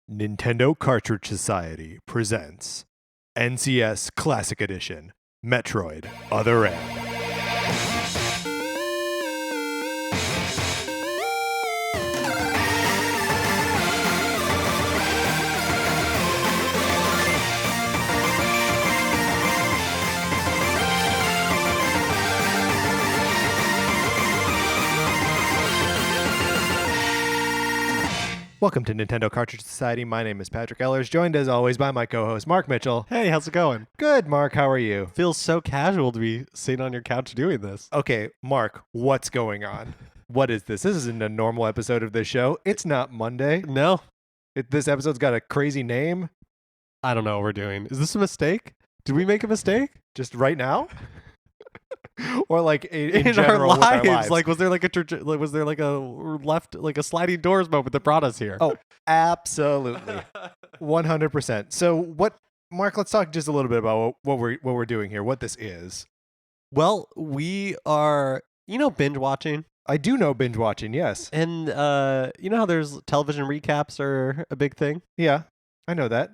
Nintendo Cartridge Society presents NCS Classic Edition Metroid Other M. Welcome to Nintendo Cartridge Society. My name is Patrick Ellers, joined as always by my co-host Mark Mitchell. Hey, how's it going? Good, Mark. How are you? Feels so casual to be sitting on your couch doing this. Okay, Mark, what's going on? What is this? This isn't a normal episode of this show. It's not Monday. No, This episode's got a crazy name. I don't know what we're doing. Is this a mistake? Did we make a mistake? Just right now? Or like in our general with our lives? Like, was there like a sliding doors moment that brought us here? Oh, absolutely. 100%. So what, Mark, let's talk just a little bit about what we're doing here, what this is. Well, we are, binge watching. I do know binge watching, yes. And you know how there's television recaps are a big thing? Yeah, I know that.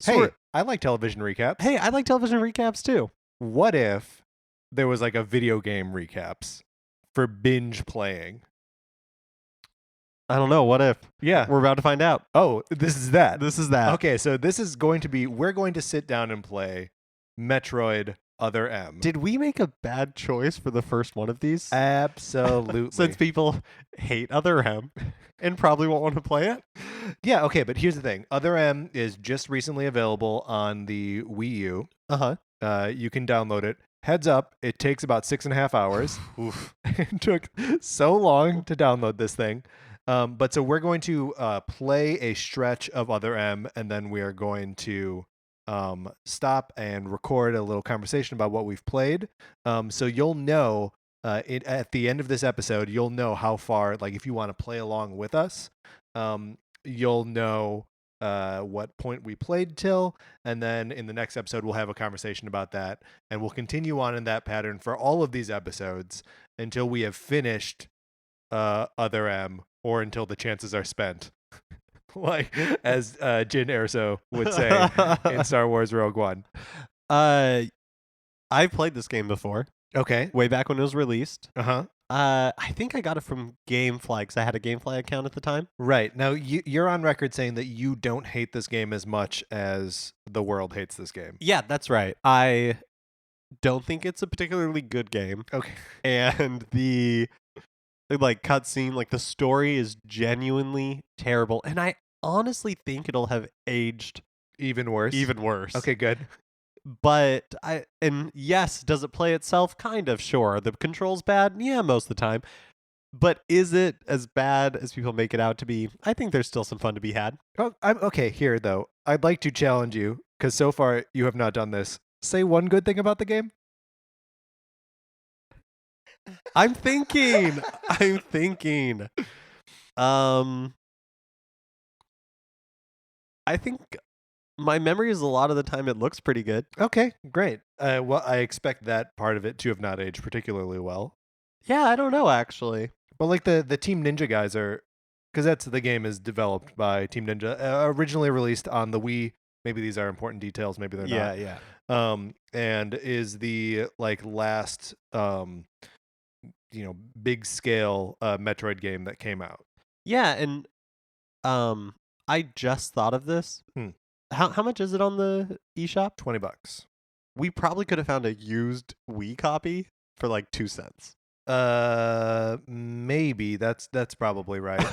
So I like television recaps. hey, I like television recaps too. What if there was like a video game recaps for binge playing? I don't know. What if? Yeah. We're about to find out. Oh, this is that. This is that. Okay, so this is going to be, we're going to sit down and play Metroid Other M. Did we make a bad choice for the first one of these? Absolutely. Since people hate Other M and probably won't want to play it? Yeah, okay, but here's the thing. Other M is just recently available on the Wii U. Uh-huh. You can download it. Heads up, it takes about 6.5 hours. Oof. It took so long to download this thing. But so we're going to play a stretch of Other M, and then we are going to stop and record a little conversation about what we've played. So you'll know at the end of this episode, you'll know how far, like if you want to play along with us, you'll know what point we played till, and then in the next episode we'll have a conversation about that, and we'll continue on in that pattern for all of these episodes until we have finished Other M, or until the chances are spent. Like as Jin Erso would say in Star Wars Rogue One. I've played this game before, Okay. way back when it was released. Uh-huh. I think I got it from GameFly because I had a GameFly account at the time. Right. Now you're on record saying that you don't hate this game as much as the world hates this game. Yeah, that's right. I don't think it's a particularly good game. Okay. And the cutscene, like the story is genuinely terrible. And I honestly think it'll have aged Even worse. even worse. Okay, good. But yes, does it play itself? Kind of, sure. The controls bad? Yeah, most of the time. But is it as bad as people make it out to be? I think there's still some fun to be had. Oh, I'm okay here though. I'd like to challenge you because so far you have not done this. Say one good thing about the game. I'm thinking. I think my memory is a lot of the time it looks pretty good. Okay, great. Well, I expect that part of it to have not aged particularly well. Yeah, I don't know actually. But like the Team Ninja guys are, because that's the game is developed by Team Ninja, originally released on the Wii. Maybe these are important details. Maybe they're not. Yeah. And is the like last big scale Metroid game that came out. Yeah, and I just thought of this. How much is it on the eShop? $20. We probably could have found a used Wii copy for like 2 cents. Maybe that's probably right.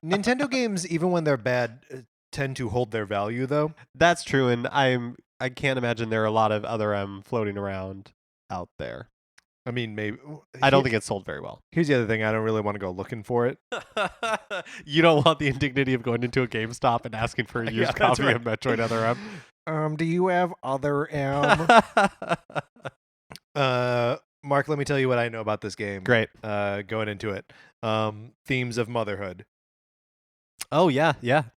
Nintendo games, even when they're bad, tend to hold their value though. That's true, and I can't imagine there are a lot of Other M floating around out there. I mean, maybe. I don't think it's sold very well. Here's the other thing. I don't really want to go looking for it. You don't want the indignity of going into a GameStop and asking for a used Yeah, that's copy of Metroid Other M. Do you have Other M? Mark, let me tell you what I know about this game. Great. Going into it. Themes of motherhood. Oh yeah. If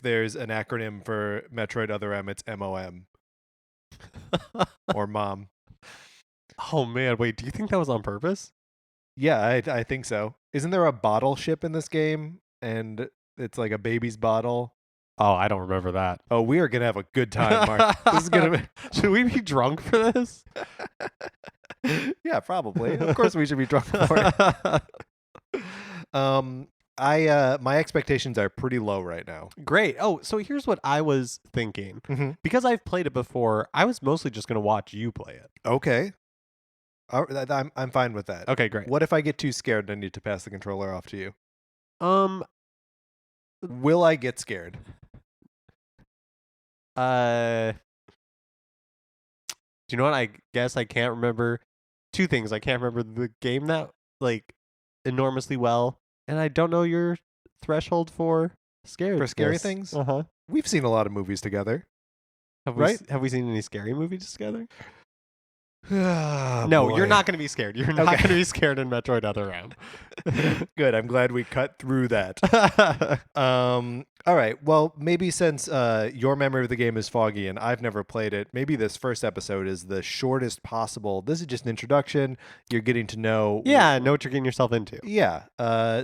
there's an acronym for Metroid Other M, it's MOM. Or mom. Oh man, wait, do you think that was on purpose? Yeah, I think so. Isn't there a bottle ship in this game and it's like a baby's bottle. Oh, I don't remember that. Oh, we are gonna have a good time, Mark. This is gonna be. Should we be drunk for this? Yeah, probably. Of course, we should be drunk for it. My expectations are pretty low right now. Great. Oh, so here's what I was thinking. Mm-hmm. Because I've played it before, I was mostly just going to watch you play it. Okay. I'm fine with that. Okay, great. What if I get too scared and I need to pass the controller off to you? Um, Will I get scared? do you know what? I guess I can't remember two things. I can't remember the game that like enormously well, and I don't know your threshold for scary things? Uh-huh. We've seen a lot of movies together. Have we seen any scary movies together? Oh, no, boy. you're not going to be scared. You're not Okay. going to be scared in Metroid Other M. Good. I'm glad we cut through that. All right. Well, maybe since your memory of the game is foggy and I've never played it, maybe this first episode is the shortest possible. This is just an introduction. You're getting to know. Yeah, know what you're getting yourself into. Yeah.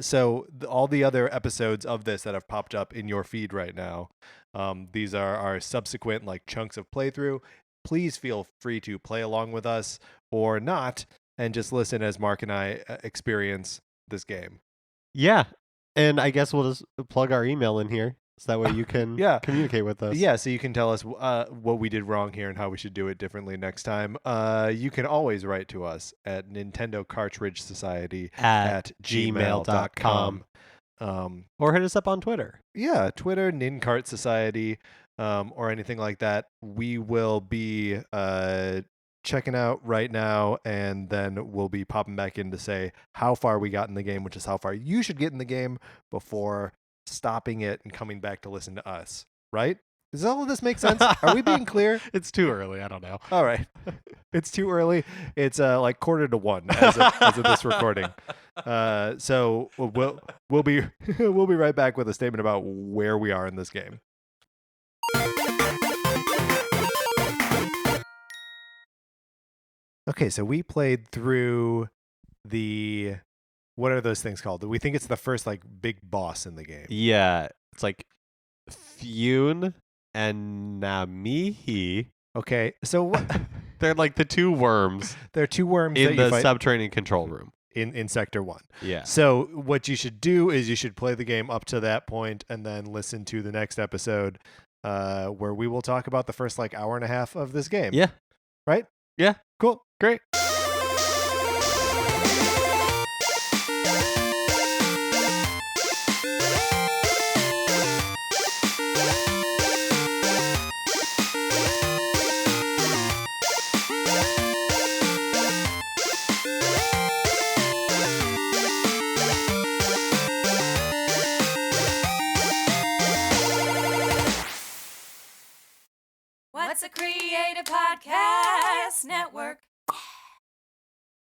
So all the other episodes of this that have popped up in your feed right now, these are our subsequent like chunks of playthrough. Please feel free to play along with us or not and just listen as Mark and I experience this game. Yeah. And I guess we'll just plug our email in here so that way you can Yeah. communicate with us. Yeah, so you can tell us what we did wrong here and how we should do it differently next time. You can always write to us at Nintendo Cartridge Society at gmail.com. Or hit us up on Twitter. Yeah, Twitter, Nincart Society, or anything like that. We will be checking out right now, and then we'll be popping back in to say how far we got in the game, which is how far you should get in the game before stopping it and coming back to listen to us. Right? Does all of this make sense? Are we being clear? It's too early. I don't know. All right. It's too early. It's like 1:45 as of this recording. So we'll be we'll be right back with a statement about where we are in this game. Okay, so we played through the what are those things called? We think it's the first like big boss in the game. Yeah. It's like Fune and Namihi. Okay, so what? They're like the two worms There are two worms in that the you fight subterranean control room. in Sector 1. Yeah. So what you should do is you should play the game up to that point and then listen to the next episode where we will talk about the first like hour and a half of this game. Yeah. Right? Yeah. Cool. Great. What's a Creative Podcast Network?